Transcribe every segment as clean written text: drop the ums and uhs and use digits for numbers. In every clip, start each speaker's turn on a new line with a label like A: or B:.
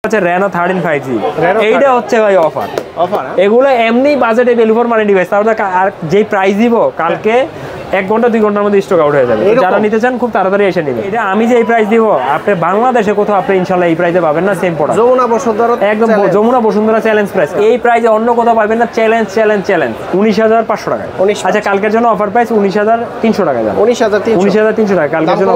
A: আচ্ছা Reno 13 5G এইটা হচ্ছে ভাই অফার এগুলো এমনি বাজেটে ভ্যালু ফর মানি ডিভাইস তাহলে আর যেই প্রাইস দিব কালকে 1 ঘন্টা 2 ঘন্টার মধ্যে স্টক আউট হয়ে যাবে যারা নিতে চান খুব তাড়াতাড়ি এসে নেবেন এটা আমি যে এই প্রাইস দিব আপনি বাংলাদেশে কোথাও আপনি ইনশাআল্লাহ এই প্রাইসে পাবেন না সেম প্রোডাক্ট
B: যমুনা বসুন্ধরা
A: একদম যমুনা বসুন্ধরা চ্যালেঞ্জ প্রাইস এই প্রাইসে অন্য কোথাও পাবেন না চ্যালেঞ্জ 19500 টাকা আচ্ছা কালকের জন্য অফার প্রাইস 19300 টাকা 19300 টাকা কালকের জন্য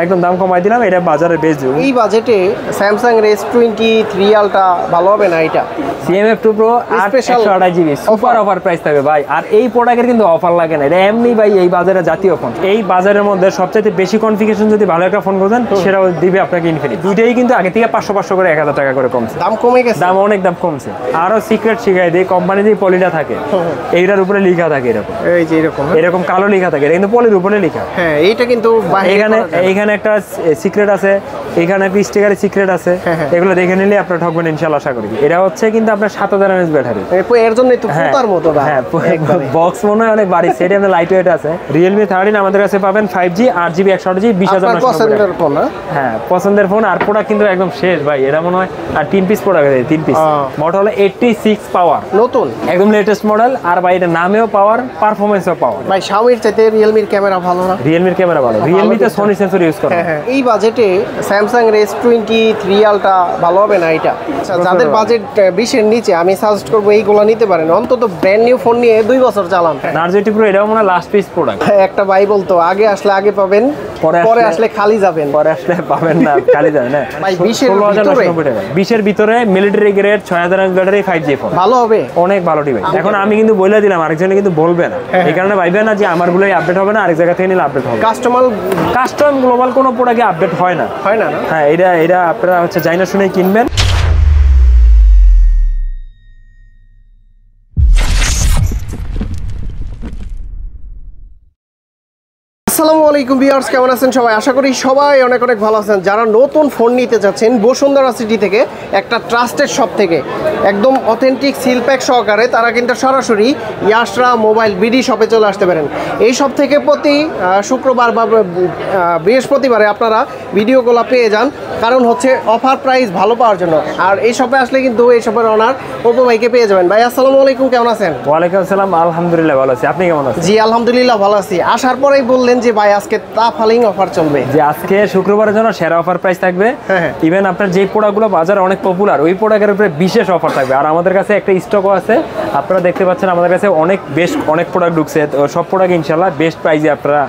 A: একদম দাম কমাই দিলাম এটা বাজারে বেচ দিব
B: এই বাজেটে Samsung S23 Ultra ভালো হবে না এটা
A: CMF2 Pro 128GB super offer price থাকবে ভাই আর এই প্রোডাক্টের কিন্তু অফার লাগে না এটা এমনি ভাই এই বাজারে জাতীয় ফোন এই বাজারের মধ্যে সবচেয়ে বেশি কনফিগারেশন যদি ভালো একটা ফোন করেন সেটাও দিবে আপনাকে ইনফিনিটি দুইটাই কিন্তু আগে থেকে 500 করে 1000 টাকা করে কমছে
B: দাম কমে গেছে
A: দাম অনেক দাম কমছে আরো সিক্রেট শিখাই দেই কোম্পানি যে পলিটা থাকে এইটার উপরে লেখা থাকে এরকম কালো লেখা থাকে এটা কিন্তু পলির উপরে লেখা
B: হ্যাঁ এইটা কিন্তু
A: এখানে একটা সিক্রেট আছে এখানে একটা স্টিকারের সিক্রেট আছে এগুলো দেখে নিলে আপনারা ঠকবেন ইনশাআল্লাহ আশা করি এটা হচ্ছে কিন্তু আপনার 7000 mAh ব্যাটারি
B: এর জন্য তো ফুটার মতো ভাই
A: হ্যাঁ বক্স মনে হয় অনেক ভারী সেটা আমাদের লাইট ওয়েট আছে Realme 13 আমাদের কাছে পাবেন 5G 8GB 128GB 20000
B: পছন্দের ফোন
A: হ্যাঁ পছন্দের ফোন আর প্রোডাক্ট কিন্তু একদম শেষ ভাই এটা মনে হয় আর 3 পিস প্রোডাক্ট আছে 3 পিস মডেল হলো 86 পাওয়ার
B: নতুন
A: একদম লেটেস্ট মডেল আর ভাই এটা নামেও পাওয়ার পারফরম্যান্সও পাওয়ার
B: ভাই Xiaomi-র চাইতে Realme-র ক্যামেরা ভালো না
A: Realme-র ক্যামেরা ভালো Realme তে Sony সেন্সর ইউজ করে
B: হ্যাঁ এই বাজেটে Samsung S23 Ultra ভালো হবে না এটা আচ্ছা যাদের বাজেট 20 এর নিচে আমি সাজেস্ট করব এইগুলা নিতে পারেন অন্তত ব্র্যান্ড নিউ ফোন নিয়ে 2 বছর চালান
A: Narzotti Pro এটাও মনে লাস্ট পিস প্রোডাক্ট
B: একটা ভাই বলতো আগে আসলে আগে পাবেন পরে আসলে খালি যাবেন
A: পরে আসলে পাবেন না খালি যাবেন না
B: ভাই
A: 20 এর ভিতরে military grade 6000 mAh battery 5G phone
B: ভালো হবে
A: অনেক ভালো ডিভাইস এখন আমি কিন্তু বলে দিলাম আরেকজনে কিন্তু বলবে না এই কারণে ভাইবে না যে আমারগুলোই আপডেট হবে না আরেক জায়গা থেকে নিলে আপডেট হবে কাস্টম গ্লোবাল কোনো প্রোডাক্টে আপডেট হয় না হ্যাঁ এটা আপনারা হচ্ছে জানা শুনে কিনবেন
B: আসসালামু আলাইকুম ভিউয়ার্স কেমন আছেন সবাই আশা করি সবাই অনেক ভালো আছেন যারা নতুন ফোন নিতে যাচ্ছেন বসুন্ধরা সিটি থেকে একটা ট্রাস্টেড শপ থেকে একদম অথেন্টিক সিল প্যাক সহকারে তারা কিন্তু সরাসরি ইয়াশরা মোবাইল বিডি শপে চলে আসতে পারেন এই শপ থেকে প্রতি শুক্রবার বা বৃহস্পতিবারে আপনারা ভিডিওগুলো পেয়ে যান কারণ হচ্ছে অফার প্রাইস ভালো পাওয়ার জন্য আর এই শপে আসলে কিন্তু এই শপের ওনার অপু ভাইকে পেয়ে যাবেন ভাই আসসালামু আলাইকুম কেমন আছেন
A: ওয়ালাইকুম আসসালাম আলহামদুলিল্লাহ ভালো আছি আপনি কেমন আছেন
B: জি আলহামদুলিল্লাহ ভালো আছি আসার পরেই বললেন যে ভাই আজকে তাফালিং অফার চলবে
A: যে আজকে শুক্রবারের জন্য সেরা অফার প্রাইস থাকবে ইভেন আপনার যে প্রোডাক্টগুলো বাজারে অনেক পপুলার ওই প্রোডাক্টের উপরে বিশেষ অফার থাকবে আর আমাদের কাছে একটা স্টকও আছে আপনারা দেখতে পাচ্ছেন আমাদের কাছে অনেক প্রোডাক্ট ঢুকছে সব প্রোডাক্ট ইনশাআল্লাহ বেস্ট প্রাইসে আপনারা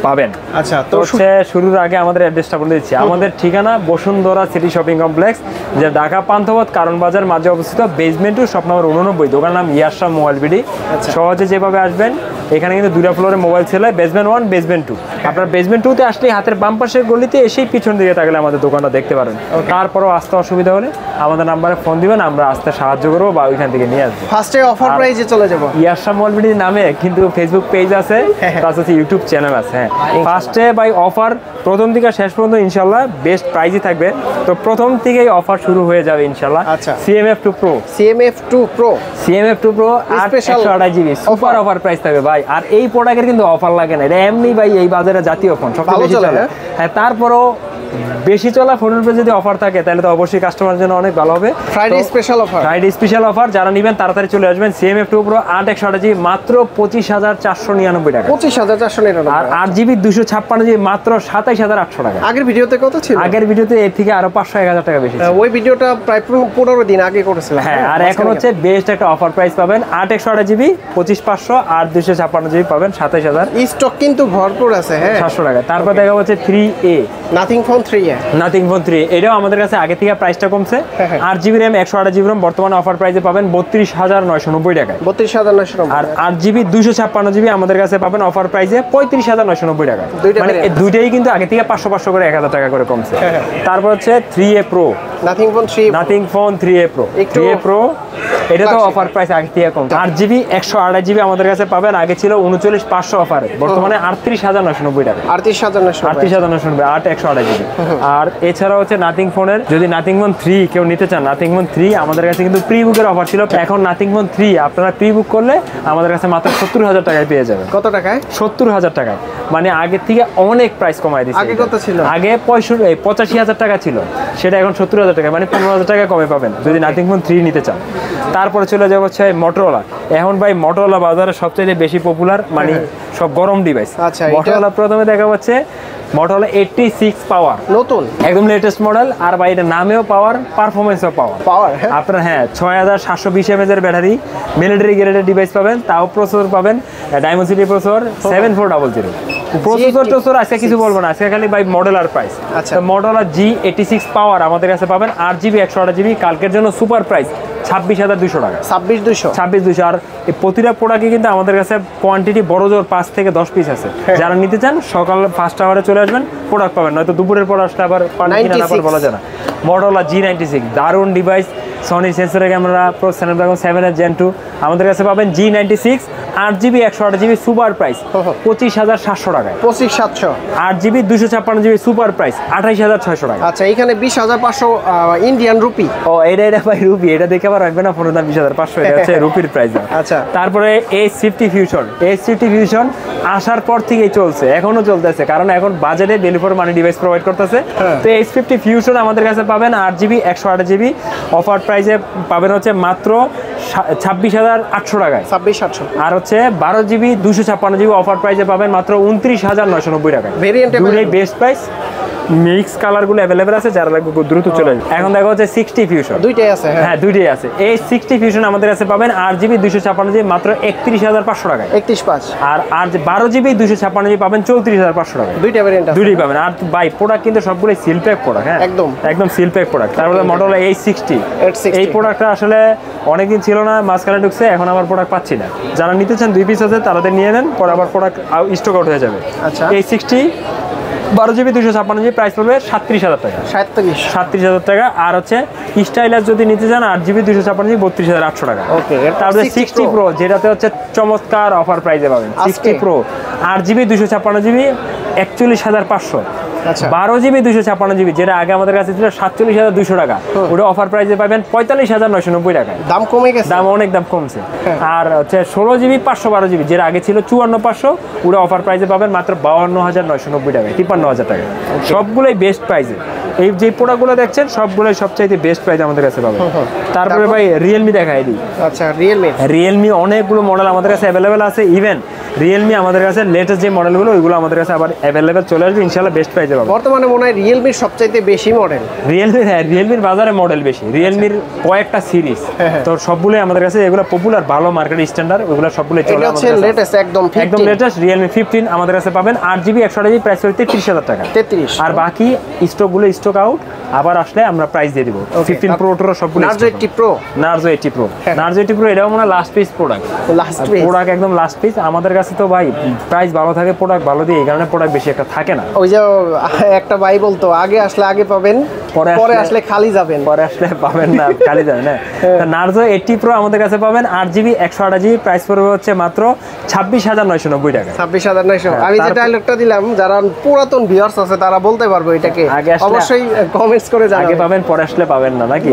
A: পাবেন
B: আচ্ছা তো
A: শুরুর আগে আমাদের অ্যাড্রেসটা বলে দিচ্ছি আমাদের ঠিকানা বসুন্ধরা সিটি শপিং কমপ্লেক্স যে ঢাকা পান্থপথ কারণ বাজার মাঝে অবস্থিত বেসমেন্ট 2 শপ নম্বর 89 দোকান নাম ইয়াশরা মোবাইল বিডি সহজে যেভাবে আসবেন এখানে কিন্তু দুটো ফ্লোরে মোবাইল সেল হয় বেসমেন্ট 1 বেসমেন্ট 2 আপনার বেসমেন্ট 2 তে আসলে হাতের বাম পাশের গলিতে এসেই পিছন দিকে তাকালে আমাদের দোকানটা দেখতে পারেন তারপরও আসতে অসুবিধা হলে আমাদের নাম্বারে ফোন দিবেন আমরা আসতে সাহায্য করবো বা ওইখান থেকে নিয়ে আসবো
B: ফার্স্টে অফার প্রাইসে চলে যাব
A: ইয়াশরা মোবাইল বিডির নামে কিন্তু ফেসবুক পেজ আছে প্লাস হচ্ছে ইউটিউব চ্যানেল আছে ফার্স্টে বাই অফার প্রথম থেকে শেষ পর্যন্ত ইনশাআল্লাহ বেস্ট প্রাইসই থাকবে তো প্রথম থেকেই অফার শুরু হয়ে যাবে ইনশাআল্লাহ
B: আচ্ছা
A: CMF2 Pro 128GB super offer price থাকবে ভাই আর এই প্রোডাক্টের কিন্তু অফার লাগে না এটা এমনি ভাই এই বাজারে জাতীয় ফোন সবচেয়ে বেশি চলে হ্যাঁ তারপরও বেশি চলা ফোনের উপরে যদি অফার থাকে তাহলে তো অবশ্যই কাস্টমারের জন্য অনেক ভালো হবে
B: ফ্রাইডে স্পেশাল অফার
A: যারা নেবেন তাড়াতাড়ি চলে আসবেন CMF2 Pro 128GB মাত্র 25499 টাকা
B: 25499
A: আর 8GB 256GB মাত্র 27800 টাকা
B: আগের ভিডিওতে কত ছিল
A: আগের ভিডিওতে এর থেকে আরো 500-1000 টাকা বেশি ছিল
B: ওই ভিডিওটা প্রায় 15 দিন আগে করেছিলাম
A: হ্যাঁ আর এখন হচ্ছে বেস্ট একটা অফার প্রাইস পাবেন 128GB 25500 আর 256GB পাবেন 27000
B: স্টক কিন্তু ভরপুর আছে হ্যাঁ
A: 700 টাকা তারপর দেখা হচ্ছে 3A
B: নাথিং ফোন 3
A: এটাও আমাদের কাছে আগে থেকে প্রাইসটা কমছে 8GB RAM 128GB RAM বর্তমানে অফার প্রাইসে পাবেন 32990 টাকায়
B: 32990
A: আর 8GB 256GB আমাদের কাছে পাবেন অফার প্রাইসে 35990 টাকায় মানে এই দুইটাই কিন্তু আগে থেকে 500 করে 1000 টাকা করে কমছে তারপর হচ্ছে 3A Pro
B: nothing phone 3A Pro
A: এটা তো অফার প্রাইস আগে থেকে কম। 8GB 128GB আমাদের কাছে পাবেন, আগে ছিল 39,500 অফারে, বর্তমানে 38,990 টাকা। 38,990 128GB। আর এছাড়া হচ্ছে নাথিং ফোনের, যদি নাথিং ফোন 3 কেউ নিতে চান, নাথিং ফোন 3 আমাদের কাছে কিন্তু প্রি বুকের অফার ছিল। এখন নাথিং ফোন 3 আপনারা প্রি বুক করলে আমাদের কাছে মাত্র 70,000 টাকায় পেয়ে যাবেন।
B: কত টাকায়?
A: 70,000 টাকায়, মানে আগের থেকে অনেক প্রাইস কমায় দিয়েছে।
B: আগে কত ছিল?
A: আগে 85,000 টাকা ছিল, সেটা এখন 70,000 টাকা, মানে 15,000 টাকা কমে পাবেন যদি নাথিং ফোন 3 নিতে চান। তারপরে চলে যাবো হচ্ছে মোটরোলা। এখন ভাই মোটরোলা বাজারে সবচেয়ে বেশি পপুলার, মানে সব গরম ডিভাইস।
B: আচ্ছা,
A: মোটরোলা প্রথমে দেখা যাচ্ছে মোটরোলা 86 পাওয়ার,
B: নতুন
A: একদম লেটেস্ট মডেল। আর ভাই এটা নামেও পাওয়ার, পারফরমেন্সও পাওয়ার। আপনার 6720 mAh এর ব্যাটারি, মিলিটারি গ্রেডের ডিভাইস পাবেন, তাও প্রসেসর পাবেন ডায়মন্ড প্রসেসর 7400। প্রসেসর আজকে কিছু বলবো না, আজকে খালি ভাই মডেল আর প্রাইস।
B: আচ্ছা,
A: মোটরোলা G86 পাওয়ার আমাদের কাছে পাবেন 8GB 128GB, কালকের জন্য সুপার প্রাইস 26,200 টাকা। 26,200। আর এই প্রতিটা প্রোডাক্টই কিন্তু আমাদের কাছে কোয়ান্টিটি বড় জোর 5 থেকে 10 পিস আছে। যারা নিতে চান সকাল 1st আওয়ারে চলে আসবেন, প্রোডাক্ট পাবেন, নয়তো দুপুরের পর আসলে আবার বলা যায় না। মোটরোলা G96 দারুণ ডিভাইস, সনি সেন্সরের ক্যামেরা, প্রো স্ন্যাপড্রাগন 7 Gen 2 আমাদের কাছে পাবেন। G96 8GB 128GB super price 25,700 টাকায়।
B: 25,700।
A: 8GB 256GB সুপার প্রাইস 28,600 টাকা।
B: আচ্ছা, এখানে 20,500 ইন্ডিয়ান রুপি।
A: ও এটা ভাই রুপি, এটা দেখে আবার রাখবে না ফোনের দাম 20,500, এটা হচ্ছে রুপির প্রাইস।
B: আচ্ছা,
A: তারপরে S50 ফিউশন আসার পর থেকেই চলছে, এখনো চলতেছে, কারণ এখন বাজেটে value for money device provide করতেছে। তো S50 ফিউশন আমাদের কাছে পাবেন 8GB 128GB অফার প্রাইসে পাবেন হচ্ছে মাত্র 26,800 টাকায়।
B: 26,800।
A: আর হচ্ছে 12GB 256GB অফার প্রাইসে পাবেন মাত্র 29,990 টাকায়। দুটোই বেস্ট প্রাইস, মিক্স কালারগুলো অ্যাভেলেবেল আছে, যারা লাগবে খুব দ্রুত চলে আসবে। এখন দেখা হচ্ছে 60 ফিউশন,
B: দুইটাই আছে।
A: হ্যাঁ দুইটাই আছে। এই 60 ফিউশন আমাদের কাছে পাবেন 8GB 256GB মাত্র 31,500 টাকায়।
B: 31,500।
A: আর 12GB 256GB পাবেন 34,500 টাকায়।
B: দুইটা ভেরিয়েন্ট আছে,
A: দুইটাই পাবেন। আর ভাই প্রোডাক্ট কিন্তু সবগুলোই সিল প্যাক প্রোডাক্ট, হ্যাঁ একদম সিল প্যাক প্রোডাক্ট। তারপরে মোটরোলা H60 এই প্রোডাক্টটা আসলে অনেকদিন ছিল না, মাঝখানে ঢুকছে, এখন আবার প্রোডাক্ট পাচ্ছি না। যারা নিতে চান 2 পিস আছে, তাদের নিয়ে নেন, পরে আবার প্রোডাক্ট স্টক আউট হয়ে যাবে।
B: আচ্ছা,
A: H60 12GB 256GB প্রাইস পড়বে 37,000 টাকা। 37,000 টাকা। আর হচ্ছে স্টাইলার যদি নিতে চান 8GB 256GB 32,800 টাকা।
B: ওকে।
A: তারপরে 60 প্রো, যেটাতে হচ্ছে চমৎকার অফার প্রাইসে পাবেন। 60 প্রো 8GB 256GB 41,500।
B: আচ্ছা,
A: 12GB 256GB যেটা আগে আমাদের কাছে ছিল 47,200 টাকা, ওটা অফার প্রাইসে পাবেন 45,990 টাকা।
B: দাম কমে গেছে,
A: অনেক দাম কমছে। আর হচ্ছে 16GB 512GB যেটা আগে ছিল 54,500, ওটা অফার প্রাইসে পাবেন মাত্র 52,990 টাকা, 53,000 টাকা। সবগুলোই বেস্ট প্রাইসে। এই যে প্রোডাক্টগুলো দেখছেন সবগুলোই সবচাইতে বেস্ট প্রাইস আমাদের কাছে পাবেন। তারপরে ভাই রিয়েলমি দেখাই দিই।
B: আচ্ছা, রিয়েলমি
A: অনেকগুলো মডেল আমাদের কাছে অ্যাভেলেবেল আছে। ইভেন রিয়েলমি আমাদের কাছে লেটেস্ট যে মডেলগুলো, ওইগুলো আমাদের কাছে আবার অ্যাভেলেবেল চলে আসবে ইনশাআল্লাহ, বেস্ট প্রাইসে পাবেন।
B: বর্তমানে মনে হয় রিয়েলমির সবচাইতে বেশি মডেল।
A: রিয়েলমির বাজারে মডেল বেশি, রিয়েলমির কয়েকটা সিরিজ, তো সবগুলোই আমাদের কাছে এগুলো পপুলার, ভালো মার্কেট স্ট্যান্ডার্ড, ওইগুলো সবগুলো চলে আমাদের কাছে।
B: লেটেস্ট একদম
A: লেটেস্ট রিয়েলমি 15 আমাদের কাছে পাবেন 8GB 128GB প্রাইস হচ্ছে 33,000 টাকা।
B: 33।
A: আর বাকি স্টকগুলো স্টক আউট, আবার আসলে আমরা প্রাইস দিয়ে দিব। 15 প্রো টোর সবগুলো
B: নার্জো 80 প্রো এটাও
A: মনে লাস্ট পিস প্রোডাক্ট, একদম লাস্ট পিস। আমাদের কাছে তো ভাই প্রাইস ভালো থাকে, প্রোডাক্ট ভালো দিয়ে, এই কারণে প্রোডাক্ট বেশি একটা থাকে না।
B: ওই যে একটা ভাই বলতো আগে আসলে আগে পাবেন, পরে আসলে খালি যাবেন,
A: পরে আসলে পাবেন না, খালি যাবেন। নার্জো 80 প্রো আমাদের কাছে পাবেন 8GB 128GB প্রাইস পড়বে হচ্ছে মাত্র 26,990 টাকা।
B: 26,900। আমি যে ডায়লগটা দিলাম, যারা পুরাতন ভিউয়ার্স আছে তারা বলতে পারবে এটাকে, অবশ্যই কমেন্টস করে জানাবেন।
A: আগে পাবেন, পরে আসলে পাবেন না, নাকি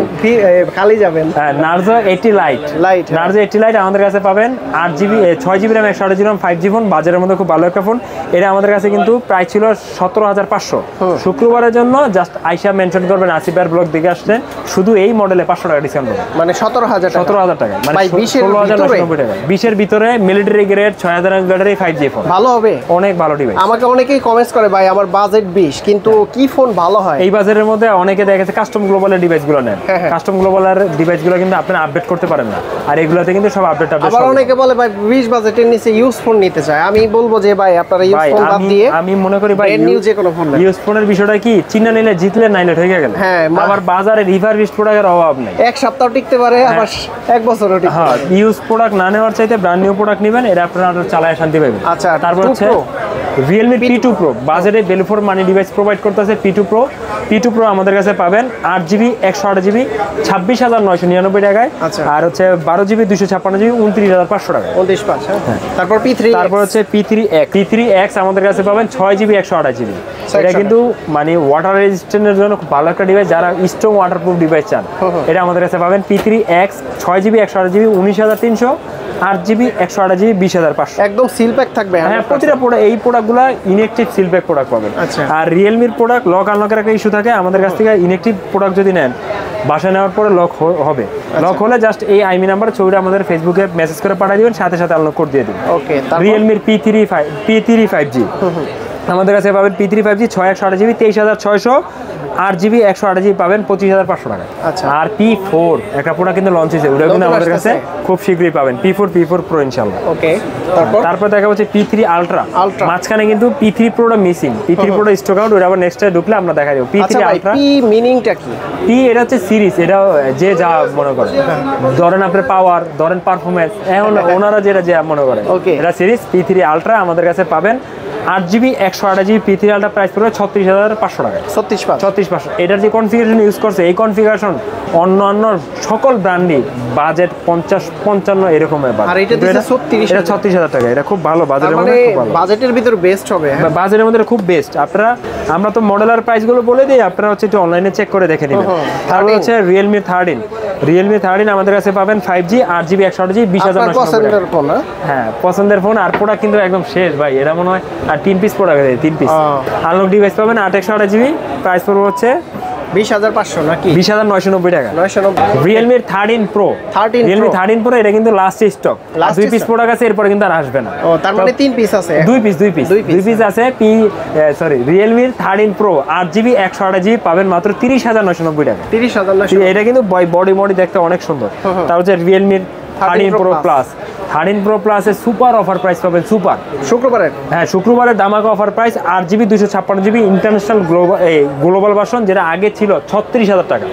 B: খালি যাবেন।
A: নার্জো 80 লাইট নার্জো 80 লাইট আমাদের কাছে পাবেন 8GB 6GB RAM 128GB RAM 5G phone, বাজারের মধ্যে খুব ভালো একটা ফোন। এটা আমাদের কাছে কিন্তু প্রাইস ছিল 17,500। শুক্রবারের জন্য জাস্ট আইসা মেনশন করবেন আসিফার ব্লগ দিকে আসছেন, শুধু এই মডেলে 500 টাকা ডিসকাউন্ট পাবেন।
B: মানে 17,000 টাকা,
A: মানে 16,990 টাকা। 20-এর ভিতরে military grade 6000 mAh battery 5G phone,
B: ভালো হবে,
A: অনেক ভালো ডিভাইস।
B: আমাকে অনেকেই কমেন্টস করে ভাই আমার বাজেট 20, কিন্তু কি ফোন ভালো হয়
A: এই বাজারের মধ্যে? অনেকে দেখেছে কাস্টম গ্লোবালের ডিভাইসগুলো নেন, কাস্টম গ্লোবালের ডিভাইসগুলো কিন্তু আপনারা আপডেট করতে পারেন না, আর এগুলোতে কিন্তু সব আপডেট।
B: আবার অনেকে বলে ভাই 20 বাজেটের নিচে ইউজ ফোন নিতে চায়। আমি বলবো যে ভাই আপনারা ইউজ ফোন বাদ দিয়ে
A: আমি মনে করি ভাই
B: নিউ যে কোনো ফোন নেন।
A: ইউজ ফোনের বিষয়টা কি, চিন্না নিলে জিতলে নাইলে হয়ে গেল। গেলে।
B: হ্যাঁ,
A: আবার বাজারে রিফারবিশড প্রোডাক্টের অভাব নেই,
B: এক সপ্তাহ টিকতে পারে, আবার এক বছরও টিকতে
A: হ্যাঁ।
B: পারে।
A: ইউজ প্রোডাক্ট না নেওয়ার চাইতে ব্র্যান্ড নিউ প্রোডাক্ট নেবেন, এটা আপনারা চালায় শান্তি পাবেন।
B: আচ্ছা,
A: তারপর
B: 2
A: হচ্ছে
B: Pro?
A: রিয়েলমি P2 Pro, বাজারে বেলফোর মানি ডিভাইস প্রোভাইড করতেছে P2 Pro। P2 Pro আমাদের কাছে পাবেন 8GB 128GB 26,999 টাকায়।
B: আচ্ছা।
A: আর হচ্ছে 12GB 256GB 29,500 টাকায়।
B: 29,500, হ্যাঁ। তারপর P3,
A: তারপর হচ্ছে P3X আমাদের কাছে পাবেন 6GB 128GB। এটা কিন্তু মানে ওয়াটার রেজিস্ট্যান্টের জন্য খুব ভালো একটা ডিভাইস, যারা স্ট্রং ওয়াটারপ্রুফ ডিভাইস চান এটা আমাদের কাছে পাবেন। P3X 6GB 128GB 19,300, 8GB 128GB 20,500।
B: একদম সিল প্যাক থাকবে।
A: হ্যাঁ, প্রতিটা প্রোডাক্ট, এই প্রোডাক্টগুলো ইনঅ্যাক্টিভ সিল প্যাক প্রোডাক্ট পাবেন।
B: আচ্ছা।
A: আর রিয়েলমির প্রোডাক্ট লক আনলকের একটা ইস্যু থাকে, আমাদের কাছ থেকে ইনঅ্যাক্টিভ প্রোডাক্ট যদি নেন বাসায় নেওয়ার পরে লক হবে। লক হলে জাস্ট এই আইমি নাম্বারে ছবিটা আমাদের ফেসবুকে মেসেজ করে পাঠিয়ে দিবেন, সাথে সাথে আনলক কোড দিয়ে দিবেন।
B: ওকে।
A: রিয়েলমির P3 5G আমাদের কাছে পাবেন। P3 5G 6/128GB 23,600, 8GB 128GB পাবেন 25,500 টাকা।
B: আচ্ছা।
A: আর P4 একটা প্রোডাক্ট কিন্তু লঞ্চ হয়েছে, ওটা কিন্তু আমাদের কাছে খুব শীঘ্রই পাবেন। P4 Pro ইনশাআল্লাহ।
B: ওকে।
A: তারপর দেখা হচ্ছে P3 Ultra। মাঝখানে কিন্তু P3 Proটা মিসিং, P3 Proটা স্টক আউট, ওটা আবার নেক্সট টাইম ঢুকলে আমরা দেখাই দেব। P3 Ultra
B: P মিনিংটা কি?
A: P এটা হচ্ছে সিরিজ, এটা যে যা মনে করে, ধরেন আপনার পাওয়ার, ধরেন পারফরমেন্স, এখন ওনারা যেটা যা মনে করে, এটা সিরিজ। P3 Ultra আমাদের কাছে পাবেন 8GB 128GB P3 Ultra price পড়বে 36,500 টাকা। 36,500। এটার যে কনফিগারেশন ইউজ করছে, এই কনফিগারেশন অন্য সকল ব্র্যান্ডই বাজেট 50-55 এরকম ব্যাপার।
B: আর এটা দিছে 36,000।
A: এটা 36,000 টাকা, এটা খুব ভালো বাজেটের মধ্যে, খুব ভালো
B: বাজেটের ভিতর বেস্ট হবে।
A: বাজেটের মধ্যে খুব বেস্ট। আমরা তো মডেলার প্রাইসগুলো বলে দিই, আপনারা হচ্ছে একটু অনলাইনে চেক করে দেখে নেবেন। তারপর হচ্ছে Realme 13 আমাদের কাছে পাবেন 5G 8GB 128GB 20,999 টাকা। হ্যাঁ, পছন্দের ফোন। আর প্রোডাক্ট কিন্তু একদম শেষ ভাই, এটা মনে হয় আর 3 পিস প্রোডাক্ট আছে, 3 পিস আনলক ডিভাইস পাবেন 8/128GB, প্রাইস পড়বে হচ্ছে
B: 20,500 নাকি
A: 20,990 টাকা।
B: 990।
A: Realme 13 Pro এটা কিন্তু লাস্ট স্টক, 2 পিস প্রোডাক্ট আছে, এরপর কিন্তু আর আসবে না।
B: ও, তার মানে 3 পিস আছে।
A: 2 পিস আছে। Realme 13 Pro 8GB 128GB পাবেন মাত্র 30,990 টাকা।
B: 30,990।
A: এটা কিন্তু বডি দেখতে অনেক সুন্দর। তার হচ্ছে Realme 13 Pro Plus 13 Pro Plus এ সুপার অফার প্রাইস পাবেন। শুক্রবারের ধামাকা offer price 8GB 256GB international global version, যেটা আগে ছিল 36,000 টাকা।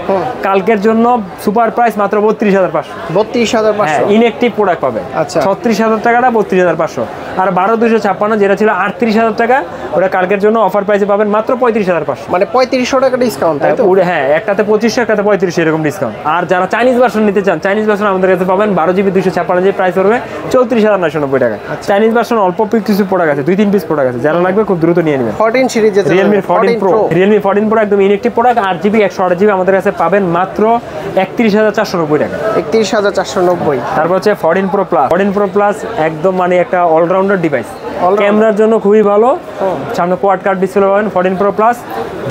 A: কালকের জন্য সুপার প্রাইস মাত্র 32,500।
B: 32,500
A: ইনঅ্যাক্টিভ প্রোডাক্ট পাবেন।
B: আচ্ছা।
A: 36,000 টাকাটা 32,500। আর 12,256 যেটা ছিল 38,000 টাকা, ওটা কালকের জন্য অফার প্রাইসে পাবেন মাত্র 35,500।
B: মানে 3500 টাকা ডিসকাউন্ট, তাই তো?
A: হ্যাঁ, একটাতে 2500, একটাতে 3500 এরকম ডিসকাউন্ট। আর যারা চাইনিজ ভার্সন নিতে চান, চাইনিজ ভার্সন আমাদের কাছে পাবেন 12GB 256GB প্রাইস করবে 34,990 টাকা। চাইনিজ ভার্সন অল্প কিছু প্রোডাক্ট আছে, 2-3 পিস প্রোডাক্ট আছে, যারা লাগবে খুব দ্রুত নিয়ে নেবেন।
B: 14 সিরিজে
A: Realme 14 Pro একদম ইনঅ্যাক্টিভ প্রোডাক্ট, 8GB 128GB আমাদের কাছে পাবেন মাত্র 31,490 টাকা।
B: 31,490।
A: তারপর হচ্ছে 14 Pro Plus একদম মানে একটা অলরাউন্ডার ডিভাইস, ক্যামেরার জন্য খুবই ভালো। সামনে কোয়াড কার্ড ডিসপ্লে পাবেন। 14 Pro Plus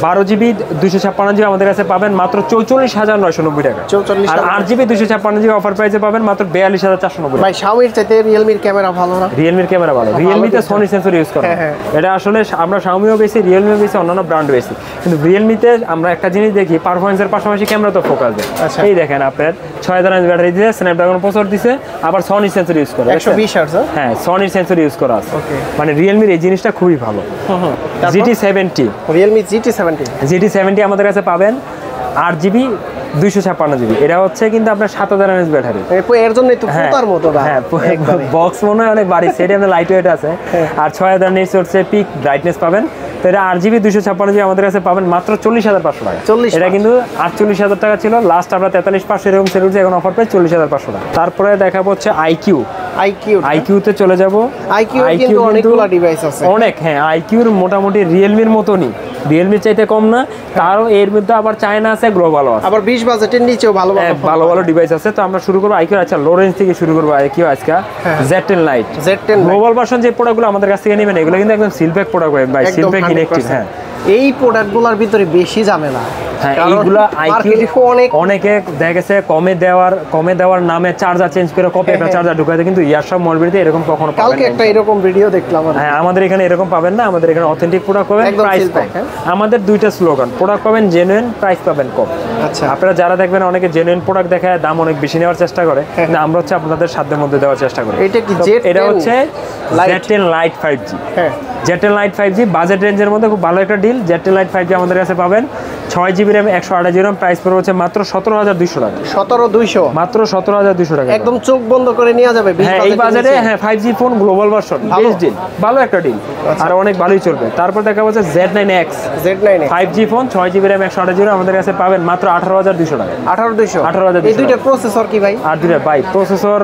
A: 12GB 256GB আমাদের কাছে পাবেন মাত্র 44,990 টাকা। আর 8GB 256GB অফার প্রাইসে পাবেন মাত্র 42,490 টাকা।
B: ভাই, Xiaomi-র চাইতে Realme-র ক্যামেরা ভালো না?
A: Realme-র ক্যামেরা ভালো। Realme-তে Sony সেন্সর ইউজ করে। এটা আসলে আমরা Xiaomi-ও বেশি, Realme-ও বেশি, অন্যান্য ব্র্যান্ড বেশি, কিন্তু Realme-তে আমরা একটা জিনিস দেখি, পারফরম্যান্সের পাশাপাশি ক্যামেরা তো ফোকাস দেয়। এই দেখেন আপনার 6000 mAh ব্যাটারি দিয়েছে, স্ন্যাপড্রাগন প্রসেসর দিয়েছে, আবার Sony সেন্সর ইউজ করে
B: 120 Hz।
A: হ্যাঁ, Sony সেন্সর ইউজ করা আছে। মানে Realme-র এই জিনিসটা খুবই ভালো।
B: Realme GT70
A: আমাদের কাছে পাবেন 8GB 256GB। এটা হচ্ছে কিন্তু আপনার 7000 mAh ব্যাটারি।
B: এর জন্য তো পুতার মতো না।
A: হ্যাঁ, বক্স মনে হয় অনেক ভারী, সেটা আমাদের লাইট ওয়েট আছে। আর 6000 নিটস হচ্ছে পিক ব্রাইটনেস পাবেন। তো এটা 8GB 256GB আমাদের কাছে পাবেন মাত্র 40,500 টাকা। এটা কিন্তু 48,000 টাকা ছিল লাস্ট, আমরা 43,500 এরকম সেল করছি, এখন অফার প্রাইস 40,500 টাকা। তারপরে দেখাবো হচ্ছে IQ-তে চলে যাব।
B: IQ কিন্তু অনেকগুলো ডিভাইস আছে।
A: অনেক, হ্যাঁ, IQ-র মোটামুটি Realme-র মতনই, Realme চাইতে কম না, তারও এর মধ্যে আবার চায়না আছে, গ্লোবালও আছে,
B: আবার 20 বাজেটের নিচেও ভালো
A: ভালো ডিভাইস আছে। তো আমরা শুরু করবো IQ। আচ্ছা, লো রেঞ্জ থেকে শুরু করবো IQ আজকে। Z10 Lite গ্লোবাল ভার্সন যে প্রোডাক্টগুলো আমাদের কাছ থেকে নেবেন, এগুলো কিন্তু একদম সিলপ্যাক প্রোডাক্ট ভাই, সিলপ্যাক ইনঅ্যাক্টিভ। হ্যাঁ,
B: এই প্রোডাক্টগুলোর ভিতরে বেশি ঝামেলা।
A: হ্যাঁ, এইগুলা অনেকে দেখা গেছে কমে দেওয়ার নামে চার্জার চেঞ্জ করে কপি একটা চার্জার ঢুকাতে, কিন্তু ইয়ারশপ মলবিতে এরকম কখনো পাবেন না।
B: কালকে একটা এরকম ভিডিও দেখলাম।
A: হ্যাঁ, আমাদের এখানে এরকম পাবেন না, আমাদের এখানে অথেন্টিক প্রোডাক্ট পাবেন, প্রাইস কম। আমাদের দুইটা স্লোগান, প্রোডাক্ট পাবেন জেনুইন, প্রাইস পাবেন কম।
B: আচ্ছা।
A: আপনারা যারা দেখবেন অনেকে জেনুইন প্রোডাক্ট দেখায় দাম অনেক বেশি নেওয়ার চেষ্টা করে, কিন্তু আমরা হচ্ছে আপনাদের সাধ্যের মধ্যে দেওয়ার চেষ্টা করি।
B: এটা কি
A: এটা হচ্ছে Z10 Lite 5G।
B: হ্যাঁ,
A: Z10 Lite 5G বাজেট রেঞ্জের মধ্যে খুব ভালো একটা ডিল। Z10 Lite 5G আমাদের কাছে পাবেন 6GB RAM 128GB RAM, price পড়বে হচ্ছে মাত্র 17,200 টাকা।
B: 17,200
A: মাত্র 17,200 টাকা।
B: একদম চোখ বন্ধ করে নেওয়া যাবে।
A: হ্যাঁ, এই বাজারে হ্যাঁ 5G phone global version best deal, ভালো একটা ডিল, আর অনেক ভালোই চলবে। তারপর দেখা যাচ্ছে Z9X 5G phone 6GB RAM 128GB আমাদের কাছে পাবেন মাত্র 18,200 টাকা।
B: 18,200 এই দুইটা প্রসেসর কি ভাই?
A: আর দুইটা ভাই প্রসেসর